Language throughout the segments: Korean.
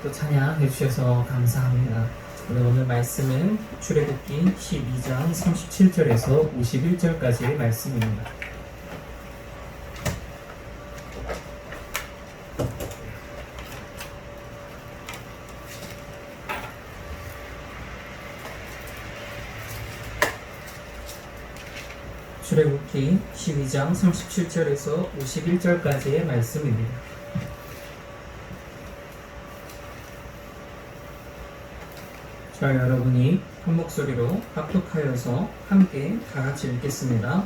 또 찬양해 주셔서 감사합니다. 오늘 말씀은 출애굽기 12장 37절에서 51절까지의 말씀입니다. 출애굽기 12장 37절에서 51절까지의 말씀입니다. 자, 여러분이 한 목소리로 합독하여서 함께 다 같이 읽겠습니다.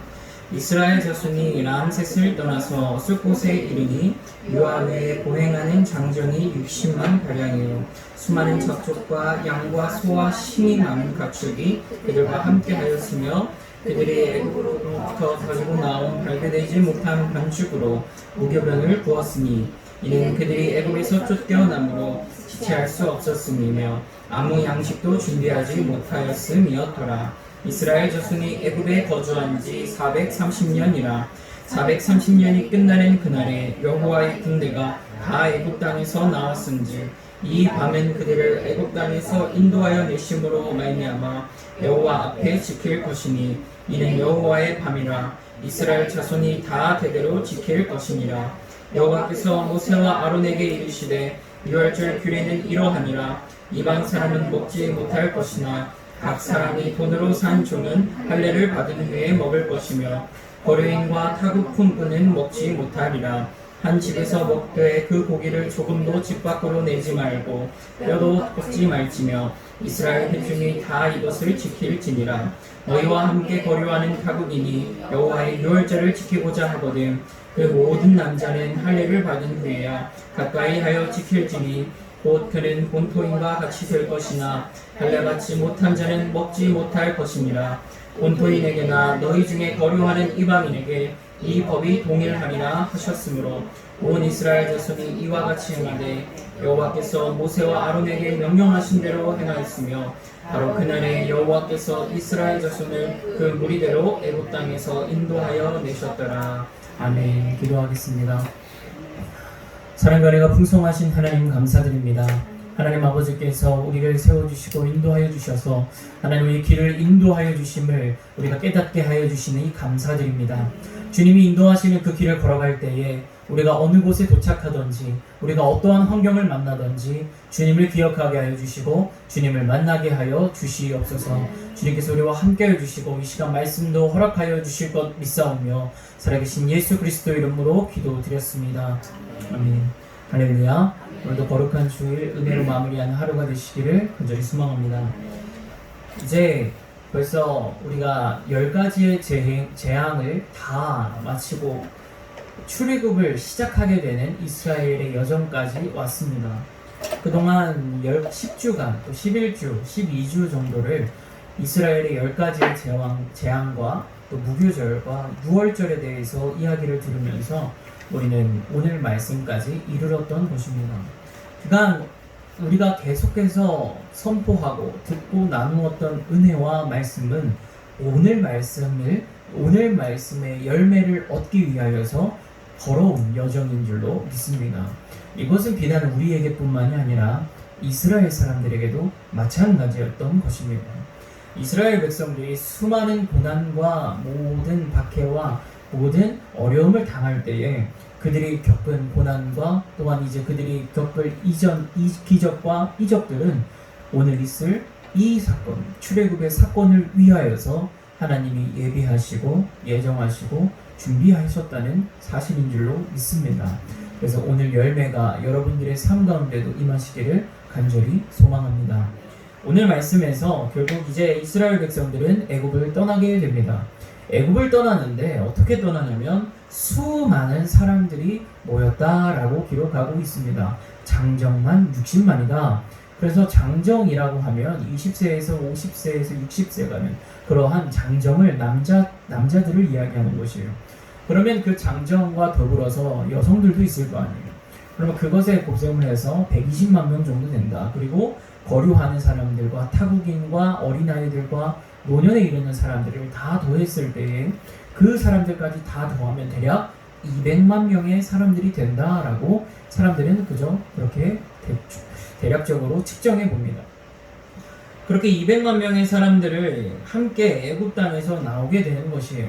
이스라엘 자손이 람셋을 떠나서 숫곳에 이르니 요아외에 보행하는 장정이 60만 가량이요 수많은 잡족과 양과 소와 힘이 많은 가축이 그들과 함께 하였으며 그들이 애굽으로부터 가지고 나온 발견되지 못한 반죽으로 무교병을 부었으니 이는 그들이 애굽에서 쫓겨남으로 지체할 수 없었음이며 아무 양식도 준비하지 못하였음이었더라. 이스라엘 자손이 애굽에 거주한 지 430년이라 430년이 끝나는 그날에 여호와의 군대가 다 애굽 땅에서 나왔은즉 이 밤은 그들을 애굽 땅에서 인도하여 내심으로 말미암아 여호와 앞에 지킬 것이니 이는 여호와의 밤이라 이스라엘 자손이 다 대대로 지킬 것이니라. 여호와께서 모세와 아론에게 이르시되 유월절 규례는 이러하니라. 이방 사람은 먹지 못할 것이나 각 사람이 돈으로 산 종은 할례를 받은 후에 먹을 것이며 거류인과 타국품꾼은 먹지 못하리라. 한 집에서 먹되 그 고기를 조금도 집 밖으로 내지 말고 뼈도 걷지 말지며 이스라엘 회중이 다 이것을 지킬지니라. 너희와 함께 거류하는 타국인이 여호와의 유월절을 지키고자 하거든 그 모든 남자는 할례를 받은 후에야 가까이 하여 지킬지니 곧 그는 본토인과 같이 될 것이나 할례받지 못한 자는 먹지 못할 것이니라. 본토인에게나 너희 중에 거류하는 이방인에게 이 법이 동일하리라 하셨으므로 온 이스라엘 자손이 이와 같이 행하되 여호와께서 모세와 아론에게 명령하신 대로 행하였으며 바로 그날에 여호와께서 이스라엘 자손을 그 무리대로 애굽 땅에서 인도하여 내셨더라. 아멘. 기도하겠습니다. 사랑과 은혜가 풍성하신 하나님 감사드립니다. 하나님 아버지께서 우리를 세워주시고 인도하여 주셔서 하나님의 길을 인도하여 주심을 우리가 깨닫게 하여 주시니 감사드립니다. 주님이 인도하시는 그 길을 걸어갈 때에 우리가 어느 곳에 도착하든지 우리가 어떠한 환경을 만나든지 주님을 기억하게 하여 주시고 주님을 만나게 하여 주시옵소서. 주님께서 우리와 함께 하여 주시고 이 시간 말씀도 허락하여 주실 것 믿사오며 살아계신 예수 그리스도 이름으로 기도드렸습니다. 아멘. 할렐루야. 오늘도 거룩한 주일 은혜로 마무리하는 하루가 되시기를 간절히 소망합니다. 이제 벌써 우리가 10가지의 재앙을 다 마치고 출애굽을 시작하게 되는 이스라엘의 여정까지 왔습니다. 그동안 10주간 또 11주, 12주 정도를 이스라엘의 10가지의 재앙과 또 무교절과 유월절에 대해서 이야기를 들으면서 우리는 오늘 말씀까지 이르렀던 것입니다. 그간 우리가 계속해서 선포하고 듣고 나누었던 은혜와 말씀은 오늘 말씀의 열매를 얻기 위하여서 걸어온 여정인 줄로 믿습니다. 이것은 비단 우리에게뿐만이 아니라 이스라엘 사람들에게도 마찬가지였던 것입니다. 이스라엘 백성들이 수많은 고난과 모든 박해와 모든 어려움을 당할 때에 그들이 겪은 고난과 또한 이제 그들이 겪을 이 기적과 이적들은 오늘 있을 이 사건, 출애굽의 사건을 위하여서 하나님이 예비하시고 예정하시고 준비하셨다는 사실인 줄로 믿습니다. 그래서 오늘 열매가 여러분들의 삶 가운데도 임하시기를 간절히 소망합니다. 오늘 말씀에서 결국 이제 이스라엘 백성들은 애굽을 떠나게 됩니다. 애굽을 떠나는데 어떻게 떠나냐면 수많은 사람들이 모였다라고 기록하고 있습니다. 장정만 60만이다. 그래서 장정이라고 하면 20세에서 50세에서 60세가는 그러한 장정을 남자들을 이야기하는 것이에요. 그러면 그 장정과 더불어서 여성들도 있을 거 아니에요. 그러면 그것에 곱셈을 해서 120만 명 정도 된다. 그리고 거류하는 사람들과 타국인과 어린아이들과 노년에 이르는 사람들을 다 더했을 때에 그 사람들까지 다 더하면 대략 200만 명의 사람들이 된다라고 사람들은 그저 그렇게 대략적으로 측정해 봅니다. 그렇게 200만 명의 사람들을 함께 애굽 땅에서 나오게 되는 것이에요.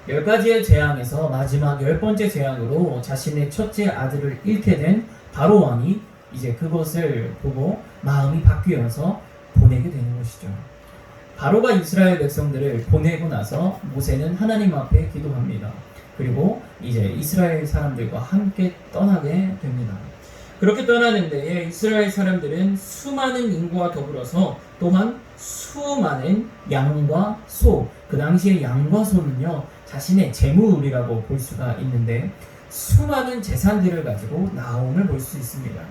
10가지의 재앙에서 마지막 10번째 재앙으로 자신의 첫째 아들을 잃게 된 바로 왕이 이제 그것을 보고 마음이 바뀌어서 보내게 되는 것이죠. 바로가 이스라엘 백성들을 보내고 나서 모세는 하나님 앞에 기도합니다. 그리고 이제 이스라엘 사람들과 함께 떠나게 됩니다. 그렇게 떠나는데 이스라엘 사람들은 수많은 인구와 더불어서 또한 수많은 양과 소, 그 당시에 양과 소는요 자신의 재물이라고 볼 수가 있는데 수많은 재산들을 가지고 나옴을 볼 수 있습니다.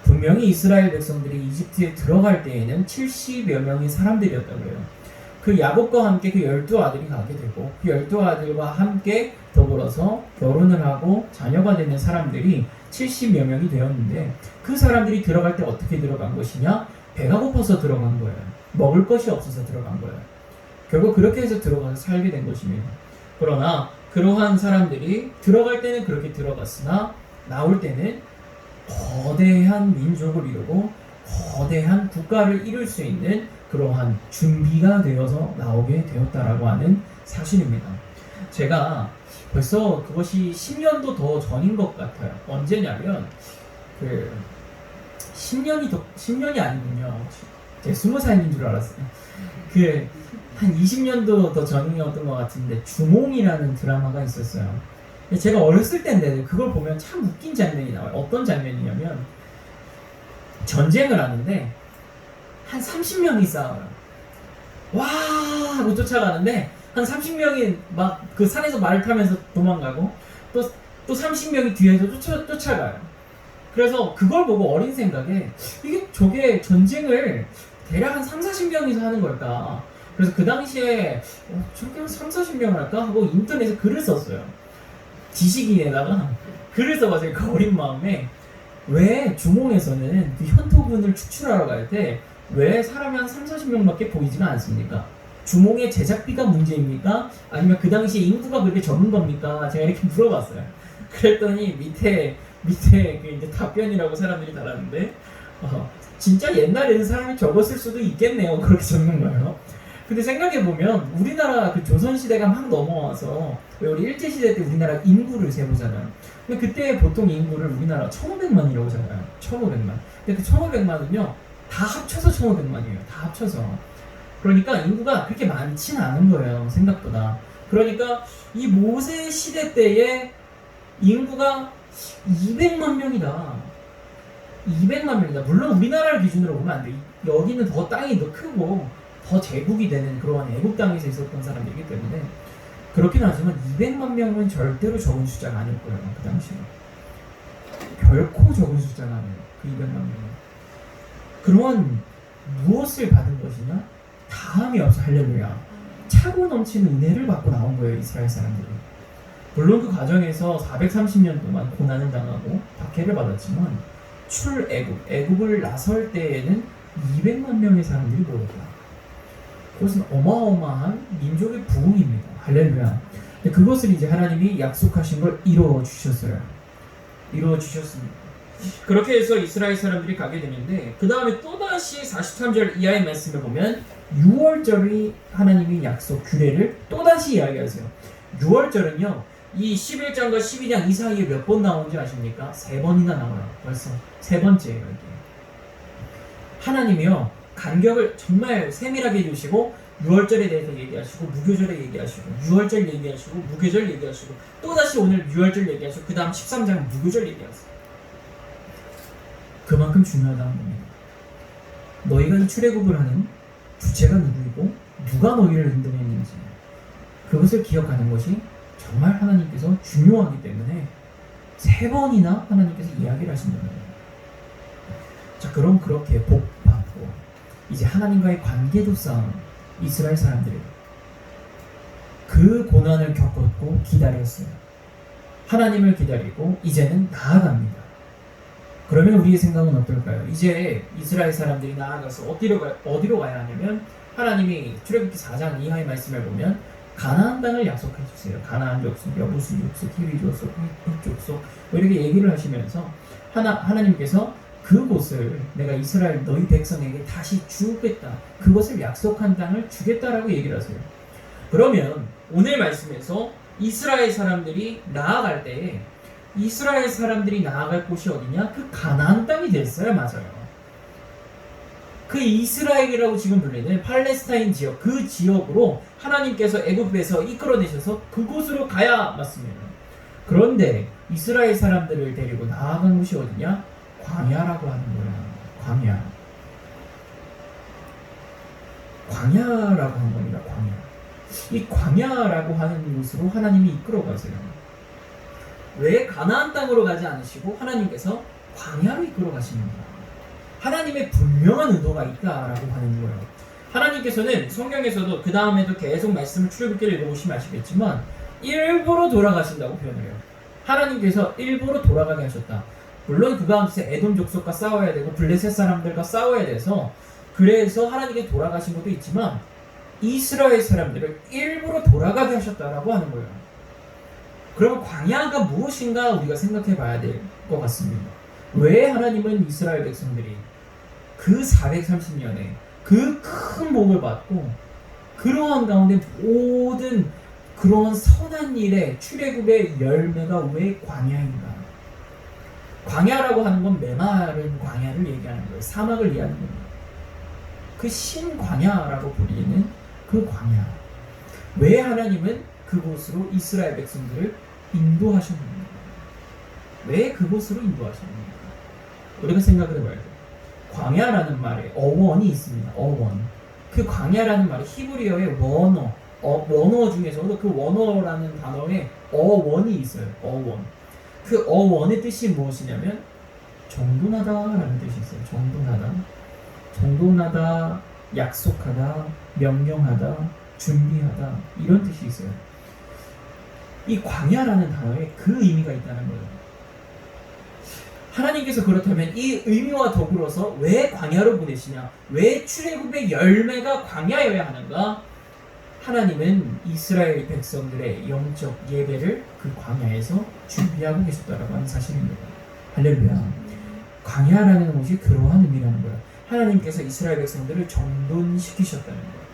분명히 이스라엘 백성들이 이집트에 들어갈 때에는 70여 명의 사람들이었다고요. 그 야곱과 함께 그 12아들이 가게 되고 그 12아들과 함께 더불어서 결혼을 하고 자녀가 되는 사람들이 70여 명이 되었는데 그 사람들이 들어갈 때 어떻게 들어간 것이냐? 배가 고파서 들어간 거예요. 먹을 것이 없어서 들어간 거예요. 결국 그렇게 해서 들어가서 살게 된 것입니다. 그러나 그러한 사람들이 들어갈 때는 그렇게 들어갔으나 나올 때는 거대한 민족을 이루고 거대한 국가를 이룰 수 있는 그러한 준비가 되어서 나오게 되었다라고 하는 사실입니다. 제가 벌써 그것이 10년도 더 전인 것 같아요. 언제냐면 10년이 아니군요. 제가 20살인 줄 알았어요. 한 20년도 더 전이었던 것 같은데 주몽이라는 드라마가 있었어요. 제가 어렸을 때인데 그걸 보면 참 웃긴 장면이 나와요. 어떤 장면이냐면 전쟁을 하는데 한 30명이 싸워요. 와 하고 쫓아가는데 한 30명이 막 그 산에서 말을 타면서 도망가고 또 30명이 뒤에서 쫓아가요. 그래서 그걸 보고 어린 생각에 저게 전쟁을 대략 한 3, 40명이서 하는 걸까? 그래서 그 당시에 저렇게 한 3, 40명을 할까? 하고 인터넷에 글을 썼어요. 지식인에다가 글을 써가지고 그 어린 마음에 왜 주몽에서는 그 현토군을 추출하러 갈 때 왜 사람이 한 3, 40명밖에 보이지가 않습니까? 주몽의 제작비가 문제입니까? 아니면 그 당시에 인구가 그렇게 적은 겁니까? 제가 이렇게 물어봤어요. 그랬더니 밑에 그 이제 답변이라고 사람들이 달았는데 진짜 옛날에는 사람이 적었을 수도 있겠네요. 그렇게 적는 거예요. 근데 생각해보면 우리나라 그 조선시대가 막 넘어와서 왜 우리 일제시대 때 우리나라 인구를 세보잖아요. 근데 그때 보통 인구를 우리나라 1500만이라고 하잖아요. 1500만. 근데 그 1500만은요 다 합쳐서 1500만이에요. 다 합쳐서. 그러니까 인구가 그렇게 많지는 않은 거예요. 생각보다. 그러니까 이 모세 시대 때의 인구가 200만 명이다. 200만 명이다. 물론 우리나라를 기준으로 보면 안 돼. 여기는 더 땅이 더 크고 더 제국이 되는 그러한 애국 땅에서 있었던 사람들이기 때문에 그렇긴 하지만 200만 명은 절대로 적은 숫자가 아닐 거예요. 그 당시에 결코 적은 숫자가 아니에요. 그 200만 명은. 그러한 무엇을 받은 것이냐? 다함이 없어. 할렐루야. 차고 넘치는 은혜를 받고 나온 거예요. 이스라엘 사람들이. 물론 그 과정에서 430년 동안 고난을 당하고 박해를 받았지만 애굽을 나설 때에는 200만 명의 사람들이 모였다. 그것은 어마어마한 민족의 부흥입니다. 할렐루야. 그것을 이제 하나님이 약속하신 걸 이루어 주셨어요. 이루어 주셨습니다. 그렇게 해서 이스라엘 사람들이 가게 되는데 그 다음에 또다시 43절 이하의 말씀을 보면 6월절이 하나님이 약속 규례를 또다시 이야기하세요. 6월절은요 이 11장과 12장 이 사이에 몇 번 나오는지 아십니까? 3번이나 나와요. 벌써 3번째예요. 이게. 하나님이요 간격을 정말 세밀하게 해주시고 6월절에 대해서 얘기하시고 무교절에 얘기하시고 6월절 얘기하시고 무교절 얘기하시고 또다시 오늘 6월절 얘기하시고 그 다음 13장 무교절 얘기하세요. 그만큼 중요하다는 겁니다. 너희가 이 출애굽을 하는 주체가 누구이고 누가 너희를 인도했는지 그것을 기억하는 것이 정말 하나님께서 중요하기 때문에 3번이나 하나님께서 이야기를 하신다는 거예요. 자, 그럼 그렇게 복받고 이제 하나님과의 관계도 쌓은 이스라엘 사람들이 그 고난을 겪었고 기다렸어요. 하나님을 기다리고 이제는 나아갑니다. 그러면 우리의 생각은 어떨까요? 이제 이스라엘 사람들이 나아가서 어디로 가야 하냐면 하나님이 출애굽기 4장 이하의 말씀을 보면 가나안 땅을 약속해 주세요. 가나안 족속, 여부수 족속, 히위 족속, 헷 족속 이렇게 얘기를 하시면서 하나님께서 그곳을 내가 이스라엘 너희 백성에게 다시 주겠다. 그것을 약속한 땅을 주겠다라고 얘기를 하세요. 그러면 오늘 말씀에서 이스라엘 사람들이 나아갈 때 이스라엘 사람들이 나아갈 곳이 어디냐? 그 가나안 땅이 됐어요. 맞아요. 그 이스라엘이라고 지금 불리는 팔레스타인 지역, 그 지역으로 하나님께서 애굽에서 이끌어내셔서 그곳으로 가야 맞습니다. 그런데 이스라엘 사람들을 데리고 나아간 곳이 어디냐? 광야라고 하는 거야. 광야. 광야라고 한 겁니다. 광야. 이 광야라고 하는 곳으로 하나님이 이끌어가세요. 왜 가나안 땅으로 가지 않으시고 하나님께서 광야로 이끌어가시는가? 하나님의 분명한 의도가 있다라고 하는 거예요. 하나님께서는 성경에서도 그 다음에도 계속 말씀을 출애굽기를 읽어보시면 아시겠지만 일부러 돌아가신다고 표현을 해요. 하나님께서 일부러 돌아가게 하셨다. 물론 그 가운데서 에돔 족속과 싸워야 되고 블레셋 사람들과 싸워야 돼서 그래서 하나님께 돌아가신 것도 있지만 이스라엘 사람들을 일부러 돌아가게 하셨다라고 하는 거예요. 그러면 광야가 무엇인가 우리가 생각해 봐야 될 것 같습니다. 왜 하나님은 이스라엘 백성들이 그 430년에 그 큰 복을 받고 그러한 가운데 모든 그런 선한 일의 출애굽의 열매가 왜 광야인가? 광야라고 하는 건 메마른 광야를 얘기하는 거예요. 사막을 이해하는 겁니다. 그 신광야라고 불리는 그 광야. 왜 하나님은 그곳으로 이스라엘 백성들을 인도하셨는가? 왜 그곳으로 인도하셨는가? 우리가 생각을 해봐야 돼요. 광야라는 말에 어원이 있습니다. 어원. 그 광야라는 말이 히브리어의 원어 중에서도 그 원어라는 단어에 어원이 있어요. 어원. 그 어원의 뜻이 무엇이냐면 정돈하다라는 뜻이 있어요. 정돈하다. 정돈하다, 약속하다, 명령하다, 준비하다 이런 뜻이 있어요. 이 광야라는 단어에 그 의미가 있다는 거예요. 하나님께서 그렇다면 이 의미와 더불어서 왜 광야로 보내시냐? 왜 출애굽의 열매가 광야여야 하는가? 하나님은 이스라엘 백성들의 영적 예배를 그 광야에서 준비하고 계셨다라고 하는 사실입니다. 할렐루야. 광야라는 곳이 그러한 의미라는 거예요. 하나님께서 이스라엘 백성들을 정돈시키셨다는 거예요.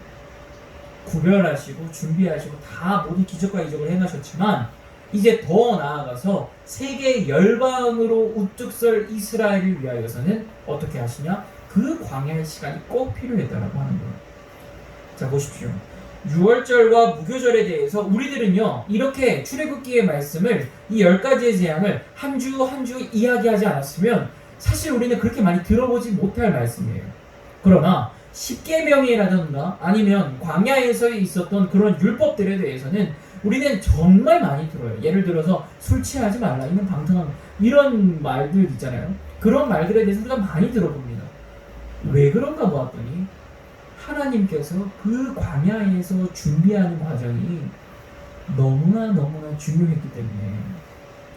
구별하시고 준비하시고 다 모든 기적과 이적을 행하셨지만 이제 더 나아가서 세계 열방으로 우뚝 설 이스라엘을 위하여서는 어떻게 하시냐? 그 광야의 시간이 꼭 필요했다라고 하는 거예요. 자, 보십시오. 유월절과 무교절에 대해서 우리들은요 이렇게 출애굽기의 말씀을 이 10가지의 재앙을 한 주 한 주 이야기하지 않았으면 사실 우리는 그렇게 많이 들어보지 못할 말씀이에요. 그러나 십계명이라든가 아니면 광야에서 있었던 그런 율법들에 대해서는 우리는 정말 많이 들어요. 예를 들어서 술 취하지 말라, 이는 방탕한 이런 말들 있잖아요. 그런 말들에 대해서 우리가 많이 들어봅니다. 왜 그런가 보았더니 하나님께서 그 광야에서 준비하는 과정이 너무나 중요했기 때문에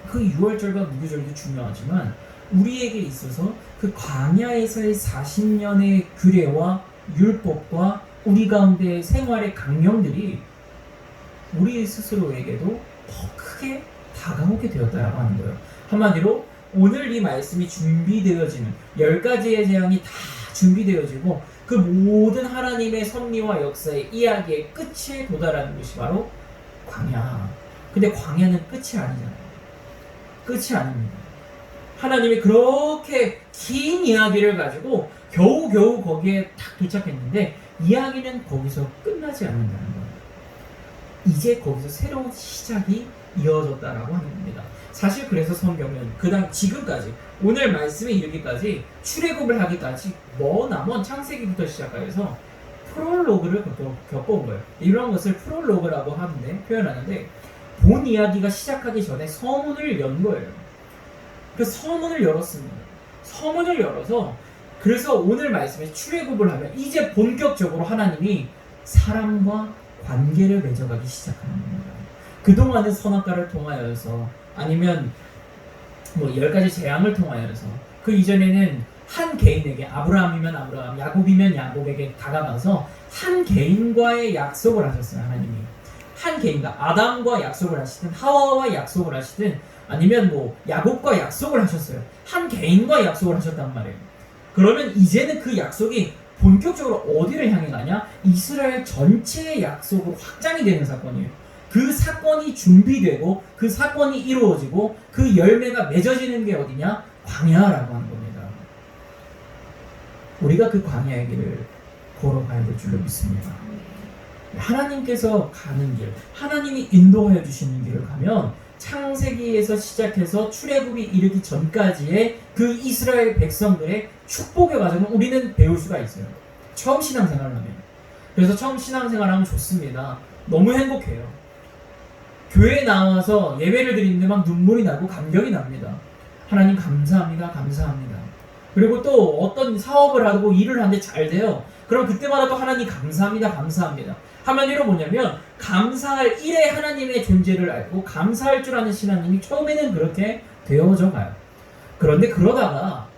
그 유월절과 무교절도 중요하지만 우리에게 있어서 그 광야에서의 40년의 규례와 율법과 우리 가운데 생활의 강령들이 우리 스스로에게도 더 크게 다가오게 되었다라고 하는 거예요. 한마디로 오늘 이 말씀이 준비되어지는 10가지의 재앙이 다 준비되어지고 그 모든 하나님의 섭리와 역사의 이야기의 끝에 도달하는 것이 바로 광야. 근데 광야는 끝이 아니잖아요. 끝이 아닙니다. 하나님이 그렇게 긴 이야기를 가지고 겨우겨우 거기에 딱 도착했는데 이야기는 거기서 끝나지 않는다는 거예요. 이제 거기서 새로운 시작이 이어졌다라고 하는 겁니다. 사실 그래서 성경은 그다음 지금까지 오늘 말씀에 이르기까지 출애굽을 하기까지 머나먼 창세기부터 시작하여서 프롤로그를 겪어온 거예요. 이런 것을 프롤로그라고 하는데 표현하는데 본 이야기가 시작하기 전에 서문을 연 거예요. 그 서문을 열었습니다. 서문을 열어서 그래서 오늘 말씀에 출애굽을 하면 이제 본격적으로 하나님이 사람과 관계를 맺어가기 시작하는 겁니다. 그동안은 선악과를 통하여서 아니면 뭐 10가지 재앙을 통하여서 그 이전에는 한 개인에게 아브라함이면 아브라함, 야곱이면 야곱에게 다가가서 한 개인과의 약속을 하셨어요. 하나님이 한 개인과 아담과 약속을 하시든 하와와 약속을 하시든 아니면 뭐 야곱과 약속을 하셨어요. 한 개인과 약속을 하셨단 말이에요. 그러면 이제는 그 약속이 본격적으로 어디를 향해 가냐? 이스라엘 전체의 약속으로 확장이 되는 사건이에요. 그 사건이 준비되고 그 사건이 이루어지고 그 열매가 맺어지는 게 어디냐? 광야라고 하는 겁니다. 우리가 그 광야의 길을 걸어가야 될 줄로 믿습니다. 하나님께서 가는 길, 하나님이 인도하여 주시는 길을 가면 창세기에서 시작해서 출애굽이 이르기 전까지의 그 이스라엘 백성들의 축복의 과정을 우리는 배울 수가 있어요. 처음 신앙생활을 하면. 그래서 처음 신앙생활을 하면 좋습니다. 너무 행복해요. 교회에 나와서 예배를 드리는데 막 눈물이 나고 감격이 납니다. 하나님 감사합니다. 감사합니다. 그리고 또 어떤 사업을 하고 일을 하는데 잘 돼요. 그럼 그때마다 또 하나님 감사합니다. 감사합니다. 한마디로 뭐냐면 감사할 일에 하나님의 존재를 알고 감사할 줄 아는 신앙님이 처음에는 그렇게 되어져 가요. 그런데 그러다가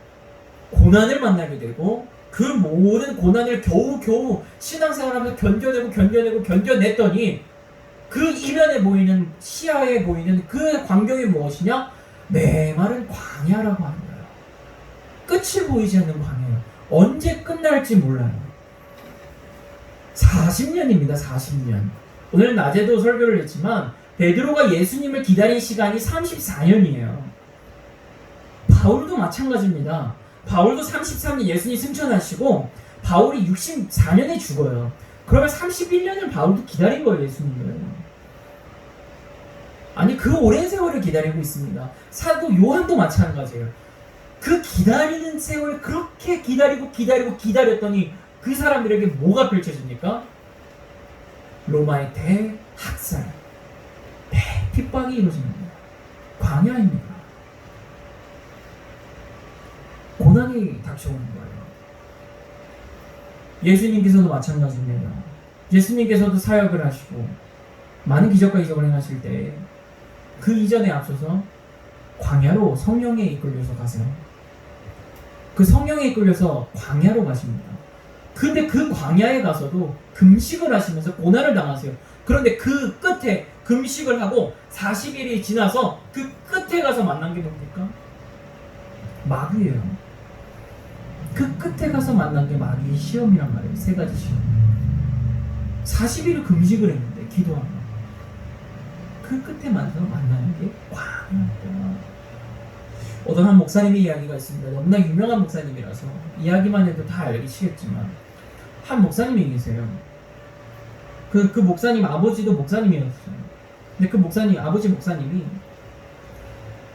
고난을 만나게 되고 그 모든 고난을 겨우겨우 신앙생활하면서 견뎌냈더니 그 이면에 보이는 시야에 보이는 그 광경이 무엇이냐? 메마른 광야라고 하는 거예요. 끝이 보이지 않는 광야예요. 언제 끝날지 몰라요. 40년입니다. 40년. 오늘 낮에도 설교를 했지만 베드로가 예수님을 기다린 시간이 34년이에요. 바울도 마찬가지입니다. 바울도 33년 예수님 승천하시고 바울이 64년에 죽어요. 그러면 31년을 바울도 기다린 거예요. 예수님을. 아니 그 오랜 세월을 기다리고 있습니다. 사도 요한도 마찬가지예요. 그 기다리는 세월 그렇게 기다렸더니 그 사람들에게 뭐가 펼쳐집니까? 로마의 대학살, 대핍박이 이루어집니다. 광야입니다. 고난이 닥쳐오는 거예요. 예수님께서도 마찬가지입니다. 예수님께서도 사역을 하시고 많은 기적과 이적을 행하실 때 그 이전에 앞서서 광야로 성령에 이끌려서 가세요. 그 성령에 이끌려서 광야로 가십니다. 근데 그 광야에 가서도 금식을 하시면서 고난을 당하세요. 그런데 그 끝에 금식을 하고 40일이 지나서 그 끝에 가서 만난 게 뭡니까? 마귀예요. 그 끝에 가서 만난 게 마귀의 시험이란 말이에요. 3가지 시험. 40일을 금식을 했는데 기도하고 그 끝에 만나는 게 광야입니다. 어떤 한 목사님의 이야기가 있습니다. 너무나 유명한 목사님이라서 이야기만 해도 다 알기시겠지만 한 목사님이 계세요. 그 목사님 아버지도 목사님이었어요. 근데 그 목사님 아버지 목사님이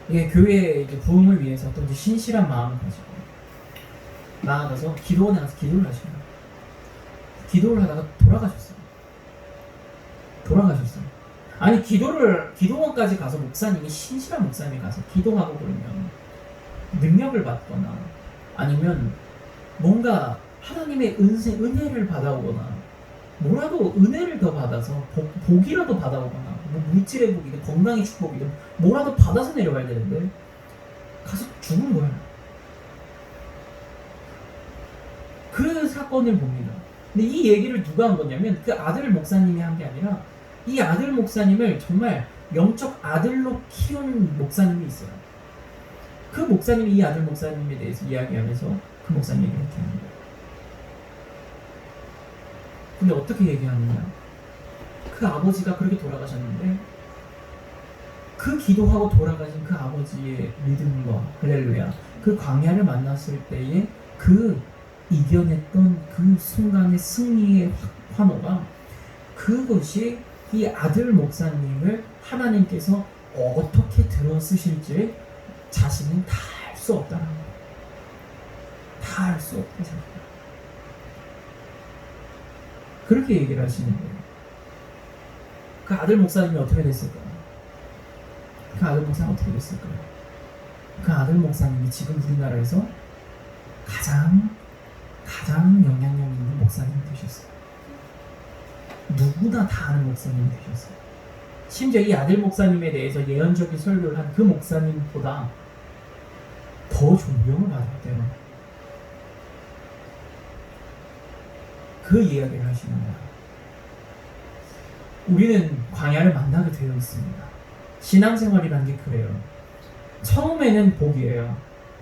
교회의 부흥을 위해서 어떤 신실한 마음을 가지고 나아가서 기도원에 가서 기도를 하시는 거예요. 기도를 하다가 돌아가셨어요. 아니 기도원까지 가서 목사님이 신실한 목사님이 가서 기도하고 그러면 능력을 받거나 아니면 뭔가 하나님의 은혜를 받아오거나 뭐라도 은혜를 더 받아서 복이라도 받아오거나 뭐 물질의 복이든 건강의 축복이든 뭐라도 받아서 내려가야 되는데 가서 죽은 거예요. 그 사건을 봅니다. 근데 이 얘기를 누가 한 거냐면 그 아들 목사님이 한 게 아니라 이 아들 목사님을 정말 영적 아들로 키운 목사님이 있어요. 그 목사님이 이 아들 목사님에 대해서 이야기하면서 그 목사님이 이렇게 합니다. 근데 어떻게 얘기하느냐? 그 아버지가 그렇게 돌아가셨는데 그 기도하고 돌아가신 그 아버지의 믿음과 할렐루야 그 광야를 만났을 때에 그 이겨냈던 그 순간의 승리의 환호가 그것이 이 아들 목사님을 하나님께서 어떻게 들어 쓰실지 자신은 다 알 수 없다는 거예요. 다 알 수 없다 생각해요. 그렇게 얘기를 하시는 거예요. 그 아들 목사님이 어떻게 됐을까요? 그 아들 목사님이 어떻게 됐을까요? 그 아들 목사님이 지금 우리나라에서 가장 영향력 있는 목사님이 되셨어요. 누구나 다 아는 목사님이 되셨어요. 심지어 이 아들 목사님에 대해서 예언적인 설교를 한 그 목사님보다 더 존경을 받았대요. 그 이야기를 하시는 거예요. 우리는 광야를 만나게 되어 있습니다. 신앙생활이라는 게 그래요. 처음에는 복이에요.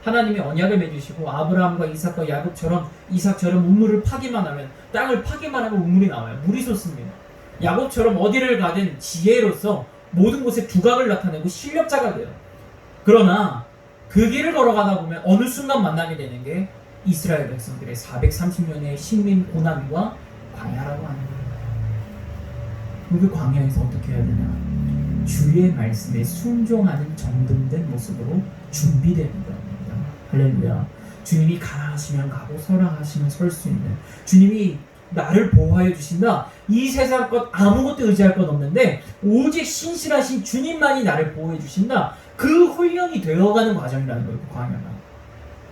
하나님이 언약을 맺으시고 아브라함과 이삭과 이삭처럼 우물을 파기만 하면, 땅을 파기만 하면 우물이 나와요. 물이 솟습니다. 야곱처럼 어디를 가든 지혜로서 모든 곳에 두각을 나타내고 실력자가 돼요. 그러나 그 길을 걸어가다 보면 어느 순간 만나게 되는 게 이스라엘 백성들의 430년의 식민 고난과 광야라고 하는 거예요. 그 광야에서 어떻게 해야 되냐? 주의 말씀에 순종하는 정돈된 모습으로 준비되는 겁니다. 할렐루야. 주님이 가라하시면 가고 서라 하시면 설 수 있는, 주님이 나를 보호하여 주신다. 이 세상 것 아무것도 의지할 것 없는데 오직 신실하신 주님만이 나를 보호해 주신다. 그 훈련이 되어가는 과정이라는 거예요. 그 광야가.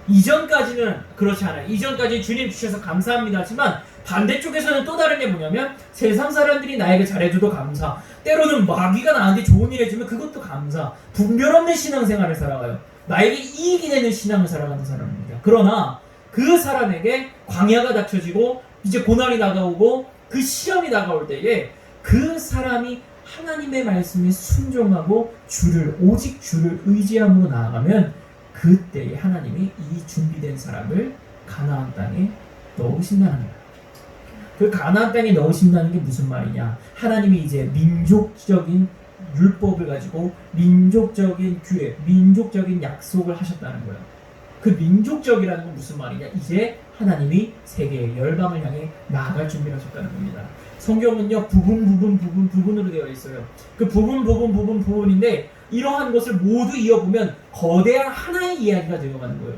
이전까지는 그렇지 않아요. 이전까지 주님 주셔서 감사합니다 하지만 반대쪽에서는 또 다른 게 뭐냐면 세상 사람들이 나에게 잘해줘도 감사, 때로는 마귀가 나한테 좋은 일 해주면 그것도 감사, 분별 없는 신앙생활을 살아가요. 나에게 이익이 되는 신앙을 살아가는 사람입니다. 그러나 그 사람에게 광야가 닥쳐지고 이제 고난이 다가오고 그 시험이 다가올 때에 그 사람이 하나님의 말씀에 순종하고 오직 주를 의지함으로 나아가면 그때에 하나님이 이 준비된 사람을 가나안 땅에 넣으신다는 거예요. 그 가나안 땅에 넣으신다는 게 무슨 말이냐? 하나님이 이제 민족적인 율법을 가지고 민족적인 규례, 민족적인 약속을 하셨다는 거예요. 그 민족적이라는 건 무슨 말이냐? 이제 하나님이 세계의 열방을 향해 나아갈 준비를 하셨다는 겁니다. 성경은요 부분으로 되어 있어요. 그 부분인데 이러한 것을 모두 이어보면 거대한 하나의 이야기가 되어가는 거예요.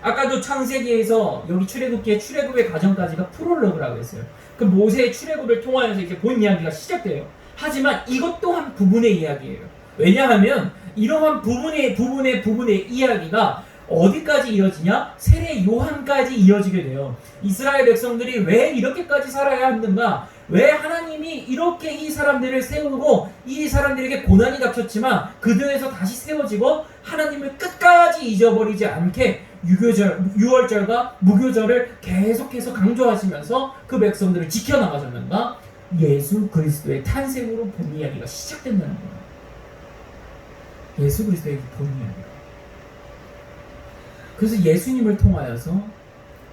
아까도 창세기에서 여기 출애굽의 과정까지가 프롤로그라고 했어요. 그 모세의 출애굽을 통하여서 이제 본 이야기가 시작돼요. 하지만 이것 또한 부분의 이야기예요. 왜냐하면 이러한 부분의 이야기가 어디까지 이어지냐? 세례 요한까지 이어지게 돼요. 이스라엘 백성들이 왜 이렇게까지 살아야 하는가? 왜 하나님이 이렇게 이 사람들을 세우고 이 사람들에게 고난이 닥쳤지만 그들에서 다시 세워지고 하나님을 끝까지 잊어버리지 않게 유월절과 무교절을 계속해서 강조하시면서 그 백성들을 지켜나가셨는가? 예수 그리스도의 탄생으로 본 이야기가 시작된다는 거예요. 예수 그리스도의 본 이야기가. 그래서 예수님을 통하여서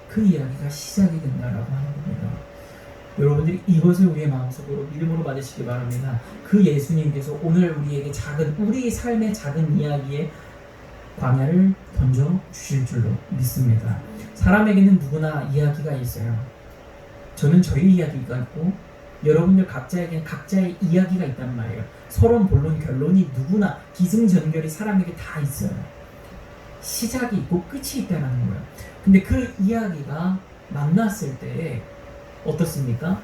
그 이야기가 시작이 된다라고 하는 겁니다. 여러분들이 이것을 우리의 마음속으로 믿음으로 받으시기 바랍니다. 그 예수님께서 오늘 우리에게 우리 삶의 작은 이야기에 광야를 던져 주실 줄로 믿습니다. 사람에게는 누구나 이야기가 있어요. 저는 저희 이야기가 있고 여러분들 각자에게는 각자의 이야기가 있단 말이에요. 서론, 본론, 결론이 누구나 기승전결이 사람에게 다 있어요. 시작이 있고 끝이 있다는 거예요. 근데 그 이야기가 만났을 때 어떻습니까?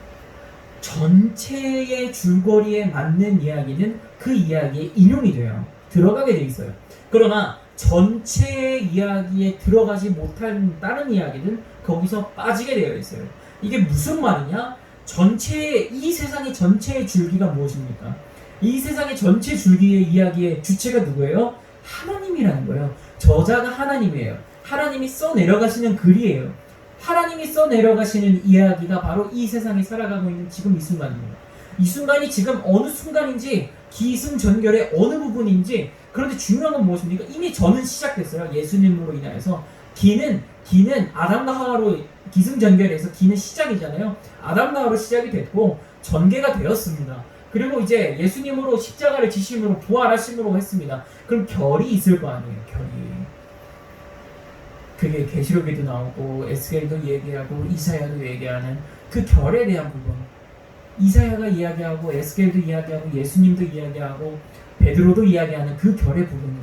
전체의 줄거리에 맞는 이야기는 그 이야기에 인용이 돼요. 들어가게 돼 있어요. 그러나 전체의 이야기에 들어가지 못한 다른 이야기는 거기서 빠지게 되어 있어요. 이게 무슨 말이냐? 이 세상의 전체의 줄기가 무엇입니까? 이 세상의 전체 줄기의 이야기의 주체가 누구예요? 하나님이라는 거예요. 저자가 하나님이에요. 하나님이 써내려가시는 글이에요. 하나님이 써내려가시는 이야기가 바로 이 세상에 살아가고 있는 지금 이 순간입니다. 이 순간이 지금 어느 순간인지 기승전결의 어느 부분인지. 그런데 중요한 건 무엇입니까? 이미 저는 시작됐어요. 예수님으로 인하여서 기는 아담과 하와로 기승전결해서 기는 시작이잖아요. 아담과 하와로 시작이 됐고 전개가 되었습니다. 그리고 이제 예수님으로 십자가를 지심으로 부활하심으로 했습니다. 그럼 결이 있을 거 아니에요. 결이. 그게 계시록에도 나오고 에스겔도 얘기하고 이사야도 얘기하는 그 결에 대한 부분. 이사야가 이야기하고 에스겔도 이야기하고 예수님도 이야기하고 베드로도 이야기하는 그 결의 부분.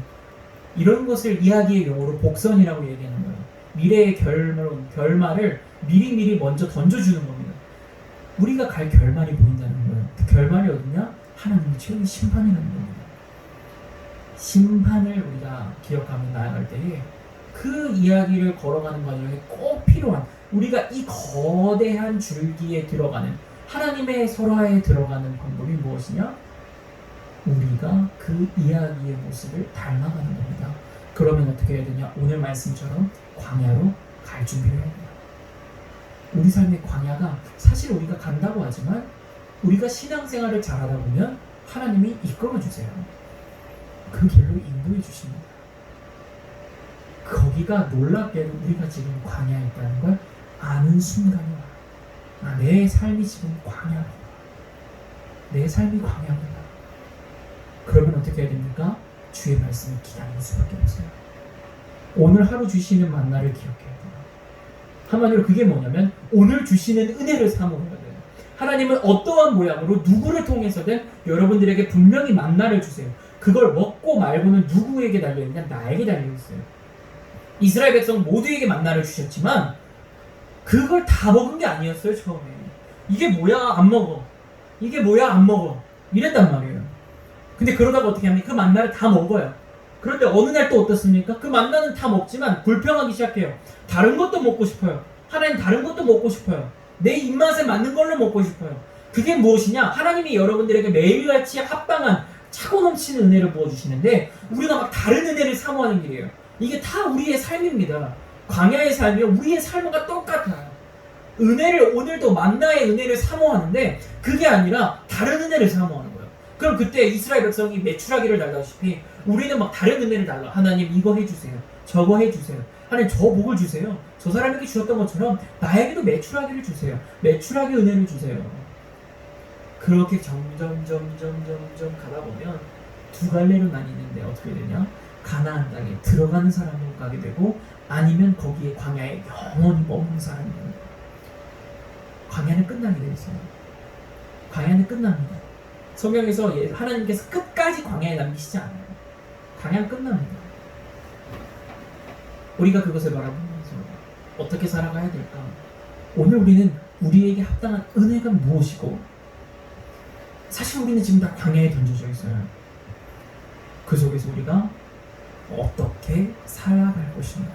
이런 것을 이야기의 용어로 복선이라고 얘기하는 거예요. 미래의 결말을 미리미리 먼저 던져주는 겁니다. 우리가 갈 결말이 보인다는 거예요. 그 결말이 어디냐? 하나님의 최후의 심판이라는 겁니다. 심판을 우리가 기억하며 나아갈 때에 그 이야기를 걸어가는 과정에 꼭 필요한, 우리가 이 거대한 줄기에 들어가는, 하나님의 설화에 들어가는 방법이 무엇이냐? 우리가 그 이야기의 모습을 닮아가는 겁니다. 그러면 어떻게 해야 되냐? 오늘 말씀처럼 광야로 갈 준비를 해야 돼요. 우리 삶의 광야가 사실 우리가 간다고 하지만 우리가 신앙생활을 잘하다 보면 하나님이 이끌어 주세요. 그 길로 인도해 주십니다. 우리가 놀랍게도 우리가 지금 광야에 있다는 걸 아는 순간이 와. 내 삶이 지금 광야구나. 내 삶이 광야구나. 그러면 어떻게 해야 됩니까? 주의 말씀을 기다리는 수밖에 없어요. 오늘 하루 주시는 만나를 기억해야 돼요. 한마디로 그게 뭐냐면 오늘 주시는 은혜를 사모해야 돼요. 하나님은 어떠한 모양으로 누구를 통해서든 여러분들에게 분명히 만나를 주세요. 그걸 먹고 말고는 누구에게 달려있냐? 나에게 달려있어요. 이스라엘 백성 모두에게 만나를 주셨지만 그걸 다 먹은 게 아니었어요. 처음에 이게 뭐야? 안 먹어. 이게 뭐야? 안 먹어. 이랬단 말이에요. 근데 그러다가 어떻게 합니까? 그 만나를 다 먹어요. 그런데 어느 날 또 어떻습니까? 그 만나는 다 먹지만 불평하기 시작해요. 다른 것도 먹고 싶어요. 하나님 다른 것도 먹고 싶어요. 내 입맛에 맞는 걸로 먹고 싶어요. 그게 무엇이냐? 하나님이 여러분들에게 매일같이 합당한 차고 넘치는 은혜를 부어주시는데 우리가 막 다른 은혜를 사모하는 길이에요. 이게 다 우리의 삶입니다. 광야의 삶이요 우리의 삶과 똑같아요. 은혜를 오늘도 만나의 은혜를 사모하는데 그게 아니라 다른 은혜를 사모하는 거예요. 그럼 그때 이스라엘 백성이 메추라기를 달다시피 우리는 막 다른 은혜를 달라. 하나님 이거 해주세요. 저거 해주세요. 하나님 저 복을 주세요. 저 사람에게 주셨던 것처럼 나에게도 메추라기를 주세요. 메추라기 은혜를 주세요. 그렇게 점점 가다 보면 두 갈래로 나뉘는데 어떻게 되냐? 가나안 땅에 들어가는 사람으로 가게 되고 아니면 거기에 광야에 영원히 머무는 사람이 되는 거예요. 광야는 끝나게 되어 있어요. 광야는 끝납니다. 성경에서 하나님께서 끝까지 광야에 남기시지 않아요. 광야는 끝납니다. 우리가 그것을 바라보면서 어떻게 살아가야 될까? 오늘 우리는 우리에게 합당한 은혜가 무엇이고 사실 우리는 지금 다 광야에 던져져 있어요. 그 속에서 우리가 어떻게 살아갈 것인가?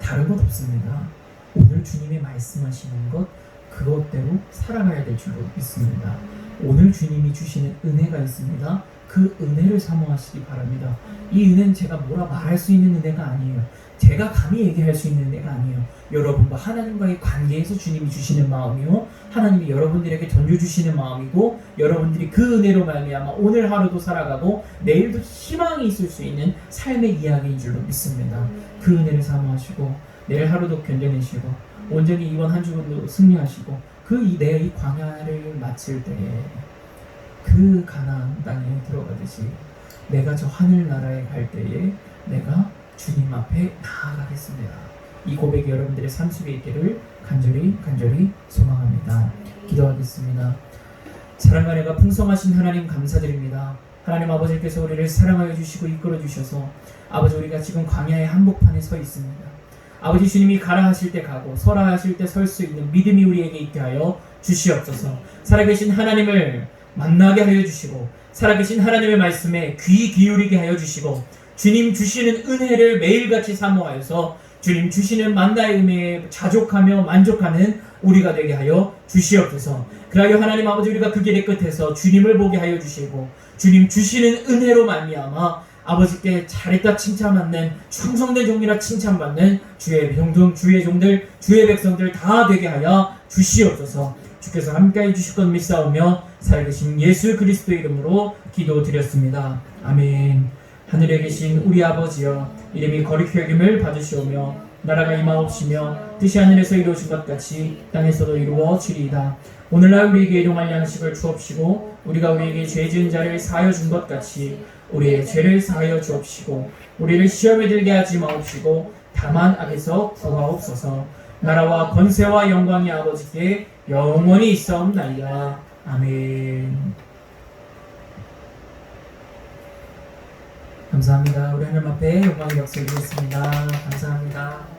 다른 것 없습니다. 오늘 주님의 말씀하시는 것 그것대로 살아가야 될 줄로 믿습니다. 오늘 주님이 주시는 은혜가 있습니다. 그 은혜를 사모하시기 바랍니다. 이 은혜는 제가 뭐라 말할 수 있는 은혜가 아니에요. 제가 감히 얘기할 수 있는 은혜가 아니에요. 여러분과 하나님과의 관계에서 주님이 주시는 마음이요 하나님이 여러분들에게 던져주시는 마음이고 여러분들이 그 은혜로 말미암아 오늘 하루도 살아가고 내일도 희망이 있을 수 있는 삶의 이야기인 줄로 믿습니다. 그 은혜를 사모하시고 내일 하루도 견뎌내시고 온전히 이번 한 주간도 승리하시고 내 이 광야를 마칠 때에 그 가나안 땅에 들어가듯이 내가 저 하늘나라에 갈 때에 내가 주님 앞에 나아가겠습니다. 이 고백이 여러분들의 삶 속에 있기를 간절히 소망합니다. 기도하겠습니다. 사랑과 은혜가 풍성하신 하나님 감사드립니다. 하나님 아버지께서 우리를 사랑하여 주시고 이끌어 주셔서 아버지 우리가 지금 광야의 한복판에 서 있습니다. 아버지 주님이 가라 하실 때 가고 서라 하실 때 설 수 있는 믿음이 우리에게 있게 하여 주시옵소서. 살아계신 하나님을 만나게 하여 주시고 살아계신 하나님의 말씀에 귀 기울이게 하여 주시고 주님 주시는 은혜를 매일같이 사모하여서 주님 주시는 만나의 은혜에 자족하며 만족하는 우리가 되게 하여 주시옵소서. 그러하여 하나님 아버지 우리가 그 길의 끝에서 주님을 보게 하여 주시고 주님 주시는 은혜로 말미암아 아버지께 잘했다 칭찬받는 충성된 종이라 칭찬받는 주의 종들 주의 백성들 다 되게 하여 주시옵소서. 주께서 함께해 주실 것 믿사오며 살아계신 예수 그리스도의 이름으로 기도드렸습니다. 아멘. 하늘에 계신 우리 아버지여 이름이 거룩히 여김을 받으시오며 나라가 임하옵시며 뜻이 하늘에서 이루어진 것 같이 땅에서도 이루어지리이다. 오늘날 우리에게 일용할 양식을 주옵시고 우리가 우리에게 죄 지은 자를 사하여 준 것 같이 우리의 죄를 사하여 주옵시고 우리를 시험에 들게 하지 마옵시고 다만 악에서 구하옵소서. 나라와 권세와 영광이 아버지께 영원히 있사옵나이다. 아멘. 감사합니다. 우리 하나님 앞에 영광의 박수 드리겠습니다. 감사합니다.